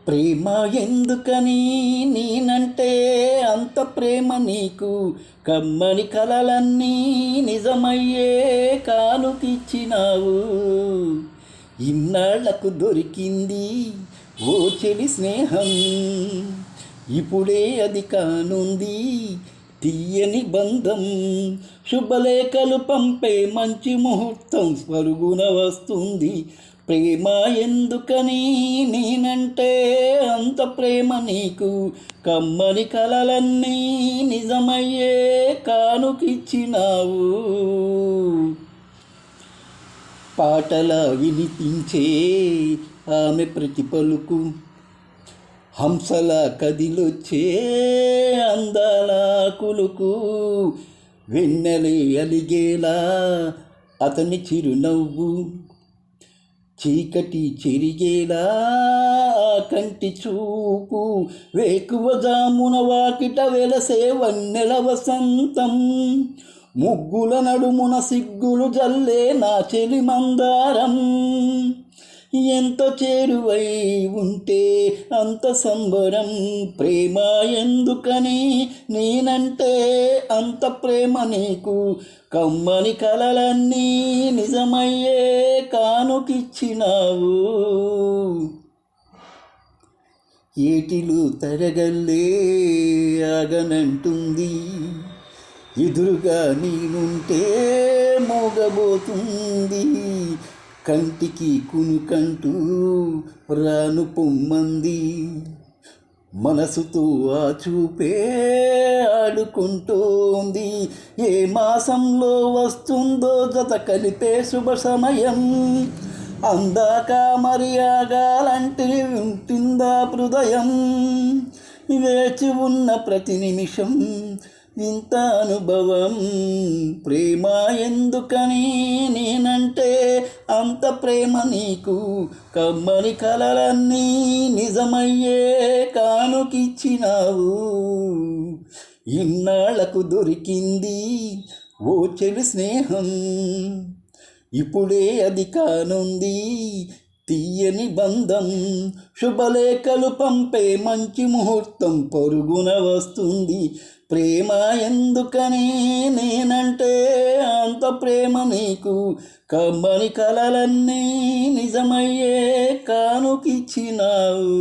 ప్రేమ ఎందుకని నేనంటే అంత ప్రేమ నీకు, కమ్మని కలలన్నీ నిజమయ్యే కానుకిచ్చినావు. ఇన్నాళ్లకు దొరికింది ఓ చెలి స్నేహం, ఇప్పుడే అది కానుంది తీయని బంధం. శుభలేఖలు పంపే మంచి ముహూర్తం పరుగున వస్తుంది. ప్రేమ ఎందుకని నేనంటే అంత ప్రేమ నీకు, కమ్మని కలలన్నీ నిజమయ్యే కానుకిచ్చినావు. పాటలా వినిపించే ఆమె ప్రతి పలుకు, హంసలా కదిలొచ్చే అందాల కులుకు, వెన్నెలే అలిగేలా అతని చిరునవ్వు, చీకటి చెరిగేలా కంటి చూపు, వేకువ జామున వాకిట వెలసే వన్నెల వసంతం, ముగ్గుల నడుమున సిగ్గులు జల్లే నా చెలి మందారం. ఎంత చేరువై ఉంటే అంత సంబరం, ప్రేమ ఎందుకని నేనంటే అంత ప్రేమ నీకు, కమ్మని కలలన్నీ నిజమయ్యే కానుకిచ్చినావు. ఏటిలు తరగల్లే ఆగనంటుంది, ఎదురుగా నేనుంటే మోగబోతుంది, కంటికి కునుకంటూ రాను పొమ్మంది, మనసుతో ఆ చూపే ఆడుకుంటోంది. ఏ మాసంలో వస్తుందో జత కలిపే శుభ సమయం, అందాక మరి ఆగాలంటే ఉంటుందా హృదయం. వేచి ఉన్న ప్రతి నిమిషం ఇంత అనుభవం, ప్రేమ ఎందుకని నేనంటే అంత ప్రేమ నీకు, కమ్మని కలలన్నీ నిజమయ్యే కానుకిచ్చినావు. ఇన్నాళ్లకు దొరికింది ఓ చెలి స్నేహం, ఇప్పుడే అది కానుంది తీయని బంధం. శుభలేఖలు పంపే మంచి ముహూర్తం పరుగున వస్తుంది. ప్రేమ ఎందుకని నేనంటే అంత ప్రేమ నీకు, కమ్మని కలలన్నీ నిజమయ్యే కానుకిచ్చినావు.